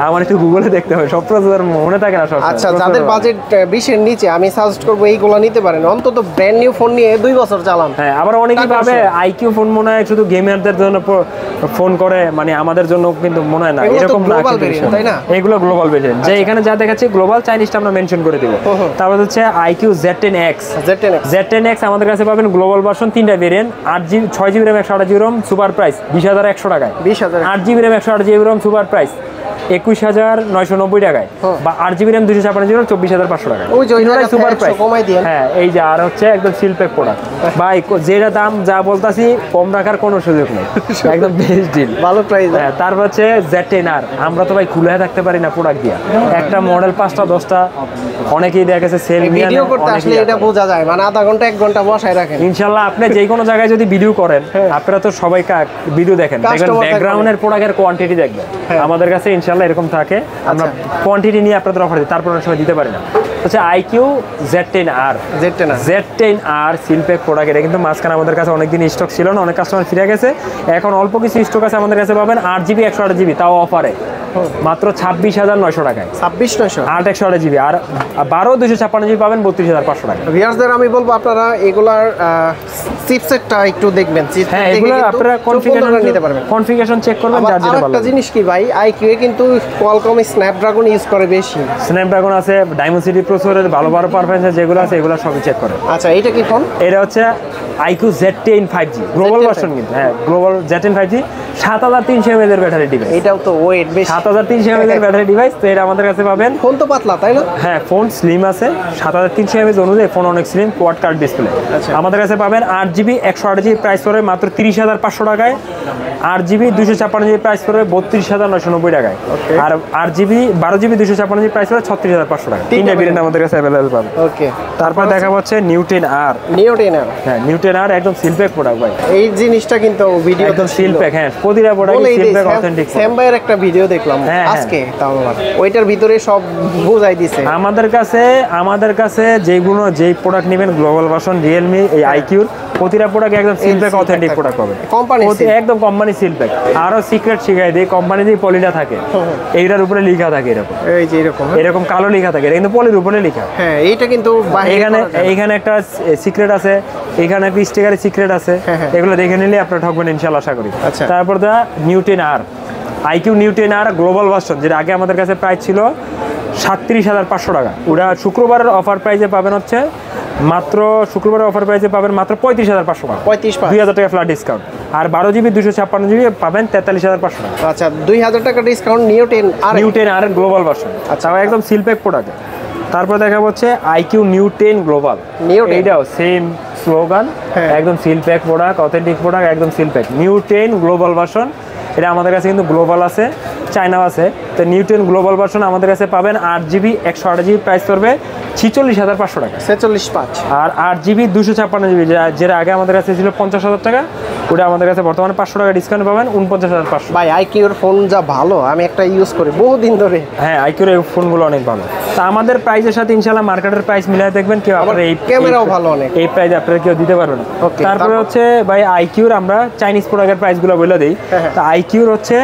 A: আমার একটু গুগলে দেখতে হবে, সব প্রসেসর মনে থাকে না সব।
B: আচ্ছা, যাদের বাজেট 20 এর নিচে আমি সাজেস্ট করব এইগুলো নিতে পারেন, অন্তত ব্র্যান্ড নিউ ফোন নিয়ে 2 বছর চালান।
A: হ্যাঁ, আবার অনেকেই ভাবে আইকিউ ফোন মনে হয় শুধু গেমারদের জন্য ফোন করে, মানে আমাদের জন্য কিন্তু মনে হয় না এরকম না,
B: তাই না?
A: এগুলো গ্লোবাল ভেরিয়েন্ট। যে এখানে যা দেখাচ্ছি গ্লোবাল, চাইনিজটা আমরা মেনশন করে দিব। তারপর হচ্ছে আইকিউ Z10X আমাদের কাছে পাবেন গ্লোবাল ভার্সন, 3টা variant, 8GB 6GB RAM 128GB RAM, super price 20,100 টাকায়। 8GB RAM 128GB RAM super price 21,990 টাকায়, বা 8GB RAM 256GB 24,500 টাকায়। সুপার প্রাইস কমাই দিয়ে। হ্যাঁ, এই যে আর হচ্ছে একদম সিলপ্যাক প্রোডাক্ট ভাই, যেটা দাম যা বলতাছি কম রাখার কোনো সুযোগ নেই, একদম বেস্ট ডিল,
B: ভালো প্রাইস।
A: হ্যাঁ, তারপর হচ্ছে Z10R। আমরা তো ভাই খুলে থাকতে পারি না প্রোডাক্ট দিয়া, একটা মডেল 5টা 10টা, অনেকেই দেখেছে সেল
B: ভিডিও করতে আসলে এটা বোঝা যায়, মানে আধা ঘন্টা 1 ঘন্টা বসায় রাখেন।
A: ইনশাআল্লাহ আপনি যে কোনো জায়গায় যদি ভিডিও করেন, আপনারা তো সবাই ভিডিও দেখেন, ব্যাকগ্রাউন্ডের প্রোডাক্টের কোয়ান্টিটি দেখবেন। আমাদের কাছে ইনশাআল্লাহ এরকম থাকে, আমরা কোয়ান্টিটি নিয়ে আপনাদের অফার দিই, তারপর সময় দিতে পারি না। হচ্ছে আইকিউ Z10R সিলপ্যাক প্রোডাক্ট। এটা কিন্তু মাঝখানে আমাদের কাছে অনেকদিন স্টক ছিল না, অনেক কাস্টমার ফিরে গেছে, এখন অল্প কিছু স্টক আছে আমাদের কাছে পাবেন। 8GB 128GB তাও অফারে মাত্র 26,900 টাকায়।
B: 26,900
A: 8 128GB, আর 12 256GB পাবেন 32,500 টাকা।
B: ভিউয়ারদের আমি বলবো আপনারা এগুলার চিপসেটটা একটু দেখবেন।
A: হ্যাঁ, এগুলো আপনারা কনফিগারেশন চেক করবেন, যার যেটা ভালো।
B: একটা জিনিস কি ভাই, আইকিউ এ কিন্তু কোয়ালকম স্ন্যাপড্রাগন ইউজ করে বেশি।
A: স্ন্যাপড্রাগন আছে, ডায়মন্ডসিটি প্রসেসরের ভালো ভালো পারফরম্যান্স যেগুলো আছে এগুলো সবই চেক করে।
B: আচ্ছা, এটা কি ফোন?
A: এটা হচ্ছে IQ Z10 5G global version, কিন্তু হ্যাঁ গ্লোবাল Z10 5G 7,300 mAh এর ব্যাটারি ডিভাইস।
B: এটাও তো ওয়েট বেশি,
A: 7,300 mAh এর ব্যাটারি ডিভাইস। তো এটা আমাদের কাছে পাবেন।
B: ফোন তো পাতলা তাই না?
A: হ্যাঁ, ফোন স্লিম আছে, 7,300 mAh অনুযায়ী ফোন অনেক স্লিম, কোয়াড কার্ড ডিসপ্লে। আমাদের কাছে পাবেন 8GB 128GB প্রাইস পড়বে মাত্র 30,500 টাকায়, 8GB 256GB প্রাইস পড়বে 32,990 টাকায়, আর 8GB 12GB 256GB প্রাইস পড়বে 36,500 টাকা। 3টা ভেরিয়েন্ট আমাদের কাছে अवेलेबल পাবেন।
B: ওকে,
A: তারপর দেখা হচ্ছে নিউ 10R। হ্যাঁ, নিউ 10R একদম সিলপ্যাক প্রোডাক্ট ভাই,
B: এই জিনিসটা কিন্তু ভিডিও
A: একদম সিলপ্যাক। হ্যাঁ, প্রতিটা প্রোডাক্ট সিলপ্যাক অথেন্টিক।
B: স্যাম ভাইয়ের একটা ভিডিও দেখলাম আজকে, তাও ওইটার ভিতরে সব বুঝাই দিছে।
A: আমাদের কাছে যেগুলো যেই প্রোডাক্ট নেবেন গ্লোবাল ভার্সন রিয়েলমি এই আইকিউর, প্রতিটা প্রোডাক্ট একদম সিলপ্যাক অথেন্টিক প্রোডাক্ট পাবে, একদম কোম্পানি সিলপ্যাক। আরো সিক্রেট শিখাই দিই, কোম্পানি যে পলিটা থাকে এইটার উপরে লেখা থাকে এরকম,
B: এই যে
A: এরকম কালো লেখা থাকে, এটা কিন্তু পলির উপরে লেখা।
B: হ্যাঁ, এইটা কিন্তু
A: এইখানে একটা সিক্রেট আছে, এখানে একটা স্টিকারের সিক্রেট আছে, এগুলো দেখে নিলে আপনারা ঠকবেন ইনশাআল্লাহ, আশা করি। তারপর the new 10R iQOO new 10R global version, যেটা আগে আমাদের কাছে প্রাইস ছিল 37,500 টাকা, ওটা শুক্রবারের অফার প্রাইসে পাবেন হচ্ছে মাত্র 35,500 টাকা, 2,000 টাকা ফ্ল্যাট ডিসকাউন্ট। আর 12GB 256GB পাবেন 43,500 টাকা।
B: আচ্ছা, 2,000 টাকা discount new 10R
A: global version. আচ্ছা, একদম সিলপ্যাক প্রোডাক্ট। তারপর দেখা হচ্ছে আইকিউ নিউ 10 গ্লোবাল, এইটাও সেম স্লোগান, একদম সিলপ্যাক প্রোডাক্ট, অথেন্টিক প্রোডাক্ট, একদম সিলপ্যাক। নিউ 10 গ্লোবাল ভার্সন, এটা আমাদের কাছে কিন্তু গ্লোবাল আছে, চায়নাও আছে। তো নিউ 10 গ্লোবাল ভার্সন আমাদের কাছে পাবেন 8GB 128GB প্রাইস পড়বে 46,500 টাকা,
B: 46,500।
A: আর 8GB 256GB যেটা আগে আমাদের কাছে ছিল 50,000 টাকা, ওটা আমাদের কাছে বর্তমানে 500 টাকা ডিসকাউন্ট পাবেন 49,500।
B: ভাই, আইকিউর ফোন যা ভালো, আমি একটা ইউজ করি বহুদিন ধরে।
A: হ্যাঁ, আইকিউর এই ফোনগুলো অনেক ভালো। তা আমাদের প্রাইসের সাথে ইনশাআল্লাহ মার্কেটের প্রাইস মিলাই দেখবেন, কেউ আপনার এই
B: ক্যামেরাও ভালো, অনেক
A: এই প্রাইস আপনারা কেউ দিতে পারবে না। তারপরে হচ্ছে ভাই আইকিউর আমরা চাইনিজ প্রোডাক্টের প্রাইসগুলো বলে দিই। তা আইকিউর হচ্ছে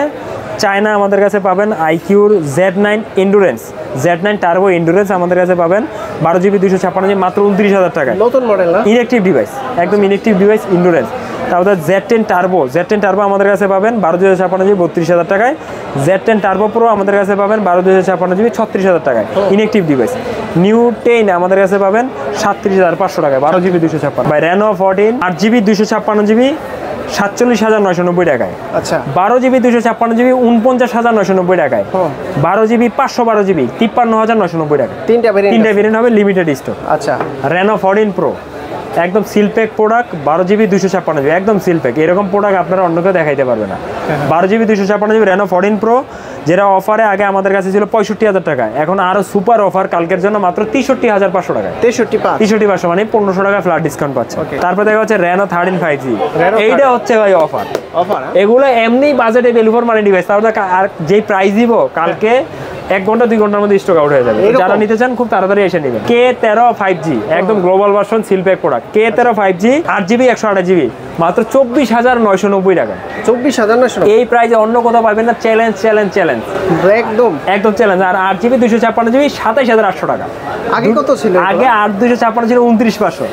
A: চায়না আমাদের কাছে পাবেন আইকিউর Z9 endurance, Z9 turbo endurance আমাদের কাছে পাবেন 12GB 256GB মাত্র 29,000 টাকায়।
B: নতুন মডেল না,
A: ইনঅ্যাক্টিভ ডিভাইস, একদম ইনঅ্যাক্টিভ ডিভাইস এন্ডুরেন্স। তারপর Z10 টার্বো আমাদের কাছে পাবেন 12,256GB 32,000 টাকায়। Z10 টার্বো প্রো আমাদের কাছে পাবেন 12,256GB 36,000 টাকায়, ইনঅ্যাক্টিভ ডিভাইস। নিউ 10 আমাদের কাছে পাবেন 37,500 টাকায়, 12GB 256। By Reno 14 8GB 256GB 47,990 টাকায়।
B: আচ্ছা,
A: 12GB 256GB 49,990 টাকায়। 12GB 512GB 53,990 টাকা। তিনটা ভেরিয়েন্ট হবে, লিমিটেড স্টক।
B: আচ্ছা,
A: রেনো 14 প্রো একদম সিলপ্যাক প্রোডাক্ট 12GB 256GB একদম সিলপ্যাক, এরকম প্রোডাক্ট আপনারা অন্য কেউ দেখাইতে পারবে না। 12GB 256GB Reno 14 Pro যেটা অফারে আগে আমাদের কাছে ছিল 65,000 টাকা, এখন আরো সুপার অফার কালকের জন্য মাত্র 63,500 টাকা। 63,500 মানে 1500 টাকা ফ্ল্যাট ডিসকাউন্ট পাচ্ছে। তারপর দেখা হচ্ছে Reno 13 5G, এইটা হচ্ছে ভাই অফার। এগুলো এমনি বাজেটে ভ্যালু ফর মানি ডিভাইস, তাহলে আর যেই প্রাইস দিব কালকে 1 ঘন্টা 2 ঘন্টার মধ্যে স্টক আউট হয়ে যাবে। যারা নিতে চান খুব তাড়াতাড়ি এসে নেবেন। K13 5G একদম global version seal pack product. K13 5G 8GB 128GB মাত্র 24,990 টাকা।
B: 24,990
A: এই প্রাইসে অন্য কোথাও পাবেন না। চ্যালেঞ্জ চ্যালেঞ্জ চ্যালেঞ্জ, একদম চ্যালেঞ্জ। আর 8GB 256GB 27,800 টাকা।
B: আগে কত ছিল?
A: আগে 8/256 ছিল 29,500,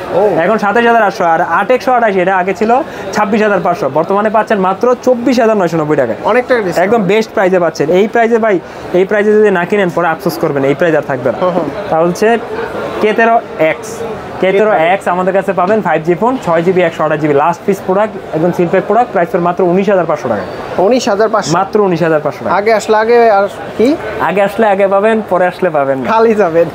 A: এখন 27,800। আর 8/128 এটা আগে ছিল 26,500, বর্তমানে পাচ্ছেন মাত্র 24,990 টাকা।
B: অনেকটা
A: একদম বেস্ট প্রাইসে পাচ্ছেন। এই প্রাইসে ভাই, এই প্রাইসে যদি না কিনেন পরে আফসোস করবেন, এই প্রাইস আর থাকবে না। তাহলে হচ্ছে K13X আমাদের কাছে পাবেন 5G phone, 6GB 128GB last piece product, একদম সিলপ্যাক প্রোডাক্ট, প্রাইস মাত্র 19,500 টাকা।
B: 19,500
A: মাত্র 19,500 টাকা।
B: আগে আসলে আগে আসলে
A: আগে পাবেন, পরে আসলে পাবেন না,
B: খালি যাবেন।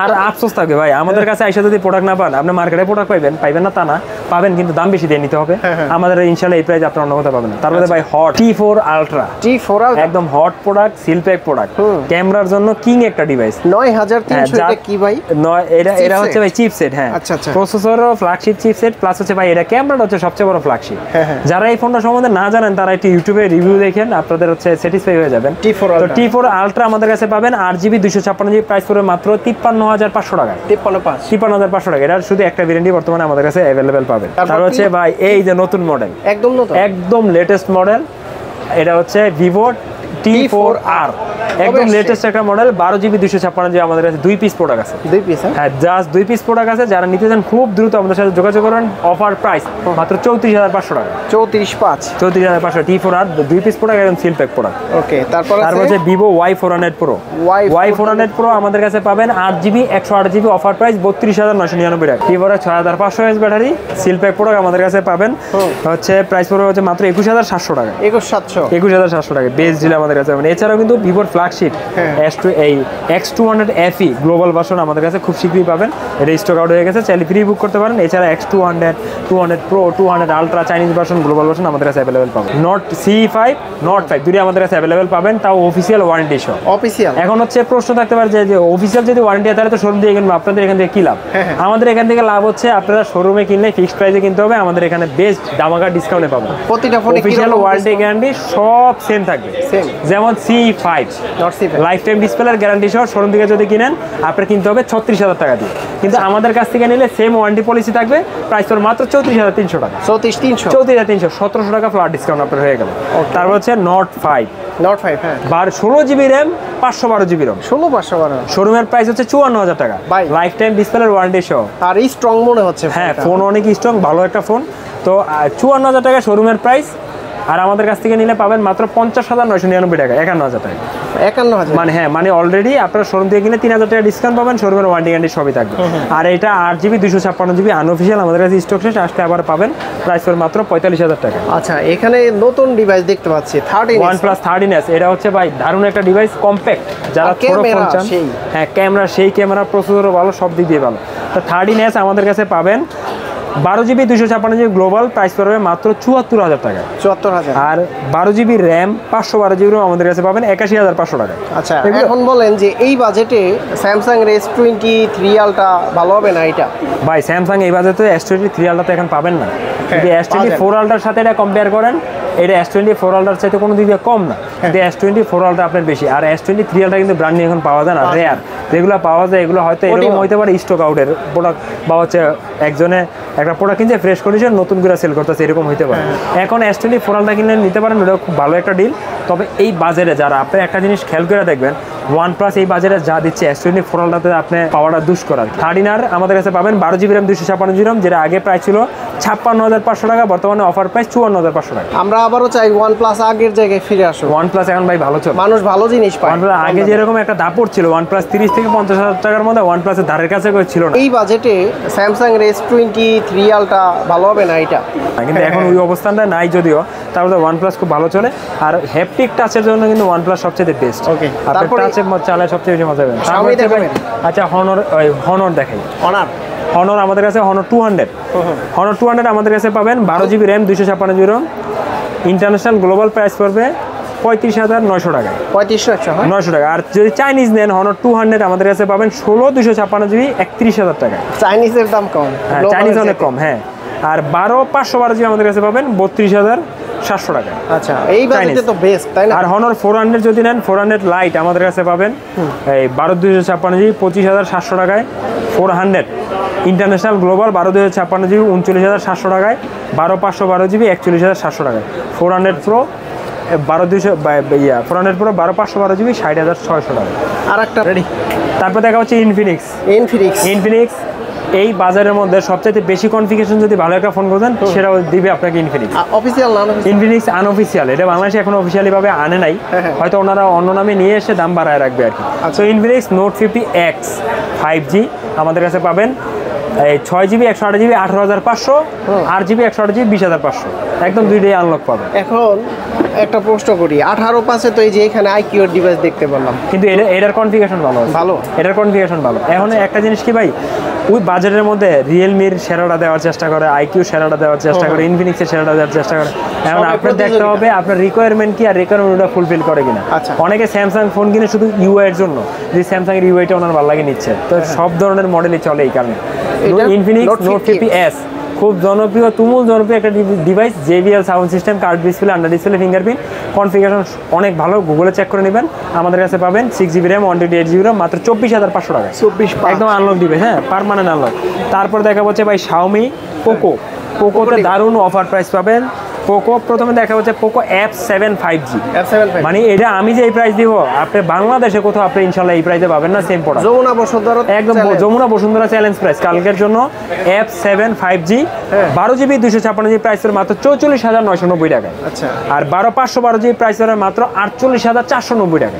A: আর আফসোস থাকবে ভাই। আমাদের কাছে এসে যদি প্রোডাক্ট না পান, আপনি মার্কেটে প্রোডাক্ট পাইবেন না তা না, পাবেন কিন্তু দাম বেশি দিয়ে নিতে হবে। আমাদের ইনশাআল্লাহ এই প্রাইস আপনার অন্য কোথাও পাবেন না। তারপরে ভাই হট T4 Ultra, একদম হট প্রোডাক্ট, সিলপ্যাক প্রোডাক্ট, ক্যামেরার জন্য কিং একটা ডিভাইস।
B: 9300 এটা কি ভাই?
A: এটা হচ্ছে ভাই চিপসেট। হ্যাঁ, প্রসেসর ফ্ল্যাগশিপ চিপসেট, প্লাস হচ্ছে ভাই এটা ক্যামেরাটা হচ্ছে সবচেয়ে বড় ফ্ল্যাগশিপ। যারা এই ফোনটা সম্বন্ধে না জানেন তারা একটু ইউটিউবে রিভিউ দেখেন, আপনাদের হচ্ছে স্যাটিসফাই হয়ে যাবেন। তো T4 Ultra আমাদের কাছে পাবেন 8GB 256GB, প্রাইস পড়বে মাত্র 53,500 টাকা। 53,500 টাকা। এটা শুধু একটা ভেরিয়েন্টই বর্তমানে আমাদের কাছে অ্যাভেলেবেল পাবেন। তার হচ্ছে ভাই এই যে নতুন মডেল, একদম লেটেস্ট মডেল, এটা হচ্ছে Vivo T4R, একদম লেটেস্ট একটা মডেল। 12GB 256GB আমাদের কাছে 2 পিস প্রোডাক্ট আছে। 2 পিস? হ্যাঁ, জাস্ট 2 পিস প্রোডাক্ট আছে। যারা নিতে চান খুব দ্রুত আমাদের সাথে যোগাযোগ করেন। অফার প্রাইস মাত্র 34,500 টাকা। 34,500 T4R 2 পিস প্রোডাক্ট, একদম সিলপ্যাক প্রোডাক্ট। ওকে, তারপর হচ্ছে Vivo Y400 Pro। Y400 Pro আমাদের কাছে পাবেন 8GB 128GB, অফার প্রাইস 32,999 টাকা। T4R 6,500 mAh battery, seal pack product আমাদের কাছে পাবেন হচ্ছে প্রাইস পড়বে হচ্ছে মাত্র 21,700 টাকা। 21,700 টাকা বেস্ট ডিল আমাদের কাছে পাবেন। এছাড়াও কিন্তু ভিভোর flagship X200 FE global version আমাদের কাছে খুব শীঘ্রই পাবেন। এটা স্টক আউট হয়ে গেছে, চাইলে প্রি বুক করতে পারেন। এছাড়া X200, 200 Pro, 200 Ultra Chinese version, global version আমাদের কাছে অ্যাভেলেবেল পাবেন। Note C5, Note 5 দুটোই আমাদের কাছে অ্যাভেলেবেল পাবেন, তাও অফিসিয়াল ওয়ারেন্টি সহ। এখন হচ্ছে প্রশ্ন থাকতে পারে যে অফিসিয়াল যদি ওয়ারেন্টি হয় তাহলে তো শোরুম দিয়ে কিনবো, আপনাদের এখান থেকে কি লাভ? আমাদের এখান থেকে লাভ হচ্ছে আপনারা শোরুমে কিনলে ফিক্সড প্রাইসে কিনতে হবে, আমাদের এখানে বেস্ট দামাকা ডিসকাউন্টে পাবেন। প্রতিটা ফোনে অফিসিয়াল ওয়ারেন্টি গ্যারান্টি সব সেম থাকবে। যেমন C5 লাইফ টাইম ডিসপ্লের গ্যারান্টি সহ শোরুম থেকে যদি কিনেন আপনার কিনতে হবে 36,000 টাকা দিয়ে, কিন্তু আমাদের কাছ থেকে নিলে সেম ওয়ারেন্টি পলিসি থাকবে, প্রাইস পড়বে মাত্র 34,300 টাকা। 34,300 1700 টাকা ফ্ল্যাট ডিসকাউন্ট আপনার হয়ে গেল। তারপর হচ্ছে Note 5, হ্যাঁ, 16GB RAM 512GB ROM, 16/512 শোরুমের প্রাইস হচ্ছে 54,000 টাকা, লাইফ টাইম ডিসপ্লের ওয়ারেন্টি সহ। আর এই স্ট্রং মনে হচ্ছে, হ্যাঁ ফোন অনেক স্ট্রং, ভালো একটা ফোন। তো 54,000 টাকা শোরুমের প্রাইস, আর আমাদের কাছ থেকে নিলে পাবেন মাত্র 50,999 টাকা, 51,000 টাকা। 51,000 মানে হ্যাঁ, মানে অলরেডি আপনারা শোরুম থেকে কিনে 3,000 টাকা ডিসকাউন্ট পাবেন, শোরুমের ওয়ারেন্টি গ্যারান্টি সবই থাকবে। আর এটা 8GB 256GB আনঅফিশিয়াল আমাদের কাছে স্টক শেষ, আসলে আবার পাবেন, প্রাইস পড়বে মাত্র 45,000 টাকা। আচ্ছা, এখানে নতুন ডিভাইস দেখতে পাচ্ছি OnePlus 13s। এটা হচ্ছে ভাই দারুণ একটা ডিভাইস, কম্প্যাক্ট, যারা ছোট ফোন চান, হ্যাঁ ক্যামেরা সেই ক্যামেরা, প্রসেসরও ভালো, সব দিক দিয়ে ভালো। তো 13s আমাদের কাছে পাবেন 12GB 256GB গ্লোবাল, প্রাইস পড়বে মাত্র 74,000 টাকা। 74,000। আর 12GB RAM 512GB আমাদের কাছে পাবেন 81,500 টাকা। আচ্ছা, এখন বলেন যে এই বাজেটে স্যামসাং S23 Ultra ভালো হবে না? এটা ভাই স্যামসাং এই বাজেটে S23 Ultra তো এখন পাবেন না, যদি S24 Ultra সাথে এটা কম্পেয়ার করেন, এটা S24 Ultra চাইতে কোনো দিক দিয়ে কম না, কিন্তু S24 Ultra আপনার বেশি। আর S23 Ultra কিন্তু ব্র্যান্ড নিউ এখন পাওয়া যায় না, রেয়ার। যেগুলো পাওয়া যায় এগুলো হয়তো এরকম হইতে পারে স্টক আউটের প্রোডাক্ট, বা হচ্ছে একজনে একটা প্রোডাক্ট কিনছে ফ্রেশ কন্ডিশন নতুন করে সেল করতেছে, এরকম হইতে পারে। এখন S24 Ultra কিনলে নিতে পারেন, ওটা খুব ভালো একটা ডিল। তবে এই বাজারে যারা, আপনি একটা জিনিস খেয়াল করে দেখবেন, OnePlus এই বাজারে যা দিচ্ছে S24 Ultraতে আপনি পাওয়াটা দুষ্কর। 13R আমাদের কাছে পাবেন 12GB RAM 256GB ROM, যেটা আগে প্রাইস ছিল 56,500 টাকা, বর্তমানে অফার প্রাইস 54,500 টাকা। আমরা আবারও চাই OnePlus আগের জায়গায় ফিরে আসুক। OnePlus এখন ভাই ভালো চলে, মানুষ ভালো জিনিস পায়। OnePlus আগে যেরকম একটা দাপট ছিল, OnePlus 30 থেকে 50,000 টাকার মধ্যে OnePlus এর ধারের কাছে ছিল না। এই বাজেটে স্যামসাং S23 Ultra ভালো হবে না এটা, কিন্তু এখন ওই অবস্থানটা নাই যদিও, তারপরে OnePlus খুব ভালো চলে। আর হ্যাপটিক টাচের জন্য কিন্তু OnePlus সবচেয়ে বেস্ট। ওকে, তারপর টাচে চালায় সবচেয়ে বেশি মজা পাবেন। আচ্ছা, Honor দেখাই। হনর আমাদের কাছে হনর 200 হনর 200 আমাদের কাছে পাবেন 12 GB RAM 256 GB ROM international global price পড়বে 35,900 টাকায়
B: 35,900
A: টাকা। আর যদি চাইনিজ নেন হনর 200 আমাদের কাছে পাবেন 16 256 জিবি 31,000 টাকায়।
B: চাইনিজের দাম কম,
A: হ্যাঁ চাইনিজ অনেক কম। হ্যাঁ আর 512 জিবি আমাদের কাছে পাবেন 32,700 টাকা।
B: আচ্ছা এই বাজেটে তো বেস্ট তাই না?
A: আর হনর 400 যদি নেন 400 লাইট আমাদের কাছে পাবেন এই 12 জিবি 25,700 টাকায়। 400 ইন্টারন্যাশনাল গ্লোবাল 12 জিবি 39,700 টাকায়। 512 জিবি 41,700 টাকায়। 400 প্রো 400 প্রো 512 জিবি 60,600 টাকা।
B: আর একটা রেডি।
A: তারপর দেখা হচ্ছে ইনফিনিক্স। এই বাজারের মধ্যে সবচেয়ে বেশি কনফিগারেশন যদি ভালো একটা ফোন খোঁজেন সেটাও দিবে আপনাকে ইনফিনিক্স।
B: অফিসিয়াল না
A: ইনফিনিক্স আনঅফিসিয়াল, এটা বাংলাদেশে এখনো অফিসিয়ালি ভাবে আনে নাই, হয়তো ওনারা অন্য নামে নিয়ে এসে দাম বাড়ায় রাখবে আর কি। So Infinix note 50X 5G আমাদের কাছে পাবেন এই 6 জিবি 128 জিবি 18,500, 8 জিবি 128 জিবি 20,500, একদম দুইটাই আনলক পাবেন।
B: এখন একটা প্রশ্ন করি, 18 পাশে তো এই যে এখানে আইকিউর ডিভাইস দেখতে পেলাম,
A: কিন্তু এটার কনফিগারেশন ভালো, এটার কনফিগারেশন ভালো। এখন একটা জিনিস কি ভাই, ওই বাজেটের মধ্যে রিয়েলমির সেরাটা দেওয়ার চেষ্টা করে, আইকিউ সেরাটা দেওয়ার চেষ্টা করে, ইনফিনিক্সের সেরাটা দেওয়ার চেষ্টা করে। এখন আপনার দেখতে হবে আপনার রিকোয়ারমেন্ট কি আর রিকোয়ারমেন্টটা ফুলফিল করে কিনা। অনেকে স্যামসাং ফোন কিনে শুধু ইউআই এর জন্য, যে স্যামসাং এর ইউআইটা ওনার ভালো লাগে নিচ্ছে, তো সব ধরনের মডেলই চলে এই কারণে। ইনফিনিক্স নোট 50S খুব জনপ্রিয়, তুমুল জনপ্রিয় একটা device. JBL sound system, card display, under display, fingerprint, configuration অনেক ভালো, গুগলে চেক করে নেবেন। আমাদের কাছে পাবেন 6 জিবি র্যাম 128 জিবি র্যাম মাত্র 24,500 টাকা। একদম আনলক ডিভাইস, হ্যাঁ পার্মানেন্ট আনলক। তারপর দেখা হচ্ছে ভাই শাওমি পোকোতে দারুণ অফার প্রাইস পাবেন। পোকো প্রথমে দেখা হচ্ছে পোকো F7 5G, মানে এটা আমি যে এই প্রাইস দিব আপনি বাংলাদেশে কোথাও আপনি ইনশাল্লাহ এই প্রাইসে পাবেন না। সেম প্রোডাক্ট একদম যমুনা বসুন্ধরা চ্যালেঞ্জ প্রাইস কালকের জন্য। F7 5G 12 জিবি 256 জিবি প্রাইসের মাত্র 44,990 টাকা। আর 512 জিবি প্রাইসের মাত্র 48,490 টাকা।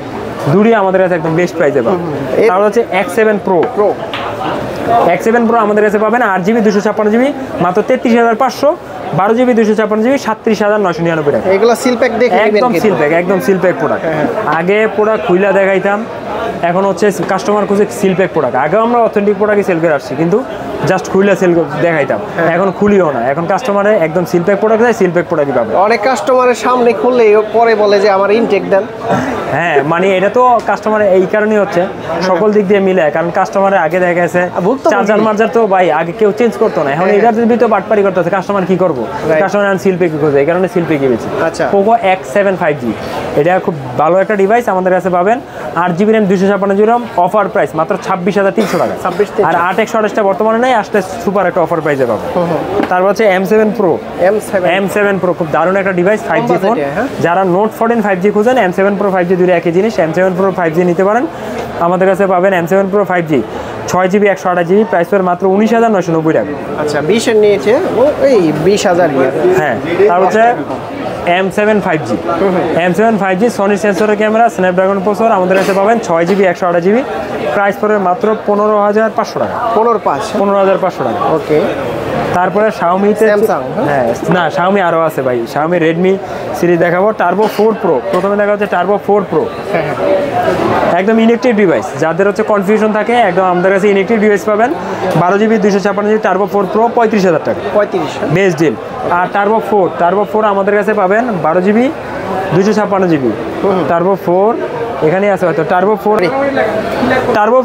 A: দুটোই আমাদের কাছে একদম বেস্ট প্রাইসে পাবেন। তারপর হচ্ছে X7 Pro আমাদের কাছে পাবেন 8 জিবি 256 জিবি মাত্র 33,500, 12 জিবি 256 জিবি 37,999 টাকা।
B: এগুলো সিলপ্যাক দেখে
A: একদম সিলপ্যাক প্রোডাক্ট। আগে প্রোডাক্ট খুইলা দেখাইতাম, এখন হচ্ছে কাস্টমার খুঁজে সিলপ্যাক প্রোডাক্ট। আগেও আমরা অথেন্টিক প্রোডাক্টই সেল করে আসছি, কিন্তু জাস্ট খুইলা সেল দেখাইতাম, এখন খুলিও না। এখন কাস্টমারে একদম সিলপ্যাক প্রোডাক্ট দেয়, সিলপ্যাক প্রোডাক্টই পাবে।
B: অনেক কাস্টমারের সামনে খুললেই পরে বলে যে আমার ইনটেক দেন।
A: হ্যাঁ মানে এটা তো কাস্টমারের এই কারণেই হচ্ছে, সকল দিক দিয়ে মিলে। কারণ কাস্টমারের আগে দেখা গেছে চার্জার মার্জার তো ভাই আগে কেউ চেঞ্জ করতো না, এখন এটার ভিতরে বাটপারি করতেছে। কাস্টমার কি করবো, কাস্টমার সিলপ্যাকই খোঁজে, এই কারণে সিলপ্যাকই বেশি। পোকো X7 5G এটা খুব ভালো একটা ডিভাইস, আমাদের কাছে পাবেন 8 GB RAM 256 GB RAM offer price মাত্র 26,300 টাকা। আর 8 বর্তমানে নাই, আসলে সুপার একটা অফার প্রাইসে পাবে। তারপর হচ্ছে M7 Pro খুব দারুণ একটা ডিভাইস, 5G ফোন। যারা নোট 14 5G খুঁজেন, M7 Pro 5G দুটো একই জিনিস। M7 Pro 5G নিতে পারেন, আমাদের কাছে পাবেন M7 Pro 5G 6 GB 128 GB price পড়ে মাত্র 19,990 টাকা।
B: আচ্ছা 20 এর নিয়েছে এই 20,000।
A: হ্যাঁ তার হচ্ছে M7 5G সনি সেন্সরের ক্যামেরা, স্ন্যাপড্রাগন প্রসেসর, আমাদের কাছে পাবেন 6 জিবি 128 জিবি প্রাইস পড়বে মাত্র 15,500 টাকা। 15,500 টাকা।
B: ওকে।
A: তারপরে শাওমিতে হ্যাঁ না শাওমি আরও আছে ভাই, শাওমি রেডমি সিরিজ দেখাবো। টার্বো 4 প্রো প্রথমে দেখা হচ্ছে টার্বো 4 প্রো, একদম ইনেকটিভ ডিভাইস। যাদের হচ্ছে কনফিউশন থাকে, একদম আমাদের কাছে ইনেকটিভ ডিভাইস পাবেন। 12 জিবি 256 জিবি টার্বো 4 প্রো 35,000 টাকা,
B: 35
A: বেস্ট ডিল। আর টার্বো 4 আমাদের কাছে পাবেন 12 জিবি 256 জিবি টার্বো 4 এখানেই আছে হয়তো। টার্বো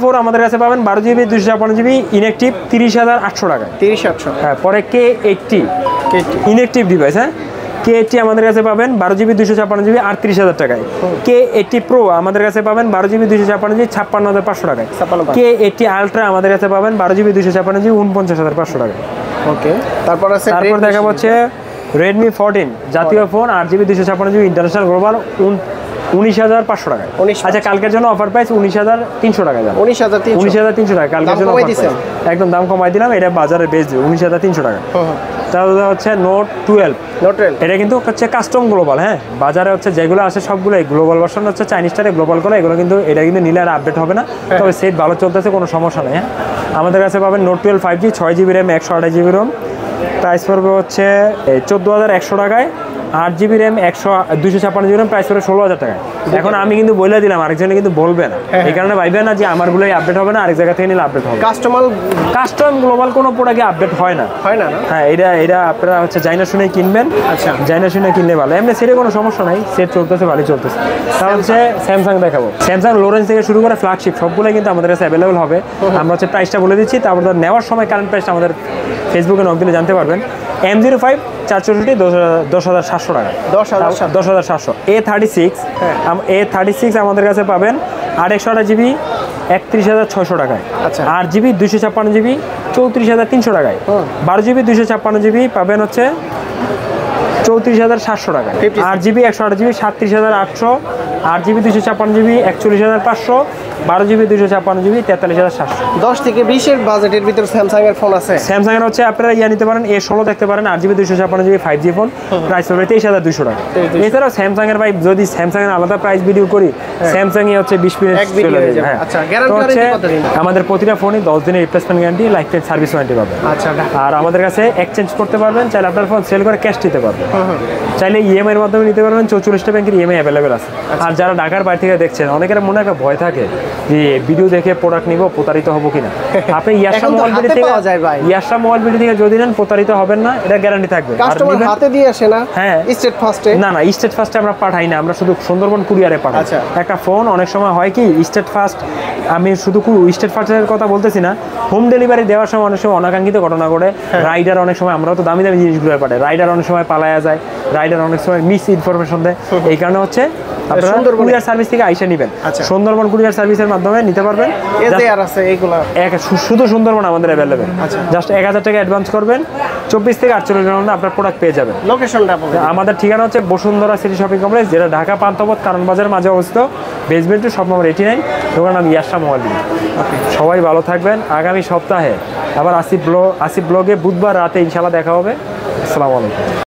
A: 4 আমাদের কাছে পাবেন 12 জিবি 256 জিবি ইনেকটিভ 30,800 টাকায়।
B: 30,800।
A: হ্যাঁ পরে K80 ইনেকটিভ ডিভাইস, হ্যাঁ K80 আমাদের কাছে পাবেন 12 জিবি 256 জিবি 38,000 টাকায়। K80 প্রো আমাদের কাছে পাবেন 12 জিবি 256 জিবি 56,500 টাকায়। K80 আলট্রা আমাদের কাছে পাবেন 12 জিবি 256 জিবি 49,500 টাকায়।
B: ওকে। তারপর
A: দেখা হচ্ছে রেডমি 14 জাতীয় phone 8 GB 256 GB international global 19,500 টাকায়। আচ্ছা কালকের জন্য অফার প্রাইস 19,300 টাকা যাবে। 19,300 টাকা কালকের জন্য একদম দাম কমাই দিলাম, এটা বাজারে বেচ দিবে 19,300 টাকা। তাহলে হচ্ছে নোট 12 এটা কিন্তু হচ্ছে কাস্টম গ্লোবাল। হ্যাঁ বাজারে হচ্ছে যেগুলো আসে সবগুলোই গ্লোবাল ভার্সন, হচ্ছে চাইনিজটারে গ্লোবাল করা, এগুলো কিন্তু এটা কিন্তু নিলে আর আপডেট হবে না, তবে সেট ভালো চলতেছে, কোনো সমস্যা নেই। হ্যাঁ আমাদের কাছে পাবেন note 12 5G 6 GB RAM 128 GB ROM price পড়বে হচ্ছে 14,100 টাকায়। 8GB RAM 256GB RAM price করে 16,000 টাকা। এখন আমি কিন্তু বলে দিলাম, আরেকজনে কিন্তু বলবে না, এই কারণে ভাইবে না যে আমারগুলোই আপডেট হবে না, আরেক জায়গা থেকে নিলে আপডেট হবে। কাস্টম গ্লোবাল কোনো প্রোডাক্টে আপডেট হয় না। হ্যাঁ, এটা আপনারা হচ্ছে জাইনা শুনে কিনবেন।
B: আচ্ছা,
A: জাইনা শুনে কিনলে ভালো। এমনি সেটে কোনো সমস্যা নাই, সেট চলতেছে, ভালোই চলতেছে। তাহলে হচ্ছে স্যামসাং দেখাবো। স্যামসাং লোরেন্স থেকে শুরু করে ফ্ল্যাগশিপ সবগুলোই কিন্তু আমাদের কাছে অ্যাভেলেবল হবে। আমরা হচ্ছে প্রাইসটা বলে দিচ্ছি, তারপর নেওয়ার সময় কারেন্ট প্রাইসটা আমাদের ফেসবুকে নক দিলে জানতে পারবেন। M05 464 10,700 টাকা, 10,700। A36 আমাদের কাছে পাবেন 8/128GB 31,600 টাকায়। 8GB 256GB 34,300 টাকায়। 12GB 256GB পাবেন হচ্ছে 34,700 টাকায়। 8GB 128GB 37,800, 8GB 256GB 41,500, 12GB 256GB 43,700।
B: 10 থেকে 20 বাজেটের ভিতরে স্যামসাং এর ফোন আছে।
A: স্যামসাং এর হচ্ছে আপনারা নিতে পারেন, A16 দেখতে পারেন, 8GB 256GB 5G phone, price হবে 23,200 টাকা। এছাড়াও স্যামসাং এর ভাই যদি স্যামসাং এর আলাদা প্রাইস ভিডিও করি, স্যামসাং এ হচ্ছে 20 মিনিট চলে যাবে। হ্যাঁ,
B: আচ্ছা, গ্যারান্টি কতদিন?
A: আমাদের প্রতিটা ফোনে 10 দিনের replacement guarantee, life time service warranty পাবেন।
B: আচ্ছা,
A: আর আমাদের কাছে এক্সচেঞ্জ করতে পারবেন, চাইলে আপনার ফোন সেল করে ক্যাশ দিতে পারবেন, চাইলে ইএমআই এর মাধ্যমে নিতে পারবেন। 44টা ব্যাংকের ইএমআই অ্যাভেলেবেল আছে। আর যারা ঢাকার বাইরে থেকে দেখছেন, অনেকের মনে একটা ভয় থাকে যে ভিডিও দেখে প্রোডাক্ট নিব, প্রতারিত হবো কিনা। আপনি ইয়াশা মোবাইল বিডি থেকে যদি নেন প্রতারিত হবেন না, এটা গ্যারান্টি থাকবে।
B: কাস্টমার হাতে দিয়ে আসে না?
A: হ্যাঁ,
B: স্টেট ফার্স্টে
A: না, স্টেট ফার্স্টে আমরা পাঠাই না, আমরা শুধু সুন্দরবন কুরিয়ারে পাঠাই। একটা ফোন অনেক সময় হয় কি স্টেট ফার্স্ট, আমি শুধু স্টেট ফার্স্টের কথা বলতেছি না, হোম ডেলিভারি দেওয়ার সময় অনেক সময় অনাকাঙ্ক্ষিত ঘটনা ঘটে। রাইডার অনেক সময়, আমরাও তো দামি দামি জিনিসগুলো পাঠাই, রাইডার অনেক সময় পালায়া যায়, রাইডার অনেক সময় মিস ইনফরমেশন দেয়। এই কারণে হচ্ছে আপনারা কুরিয়ার সার্ভিস থেকে আইসা নেবেন। সুন্দরবন কুরিয়ার সার্ভিসের মাধ্যমে নিতে পারবেন। শুধু সুন্দরবন আমাদের অ্যাভেলেবেল। জাস্ট 1,000 টাকা অ্যাডভান্স করবেন, 24 থেকে 48 ঘন্টার মধ্যে আপনার প্রোডাক্ট পেয়ে যাবেন।
B: লোকেশনটা
A: আমাদের ঠিকানা হচ্ছে বসুন্ধরা সিটি শপিং কমপ্লেক্স, যেটা ঢাকা পান্থপথ কারণ বাজার মাঝে অবস্থিত। বেসমেন্ট শপ নম্বর 89, দোকান নাম ইয়াশা মোবাইল বিডি। সবাই ভালো থাকবেন। আগামী সপ্তাহে আবার আসিফ ব্লগে বুধবার রাতে ইনশাআল্লাহ দেখা হবে। আসসালামু আলাইকুম।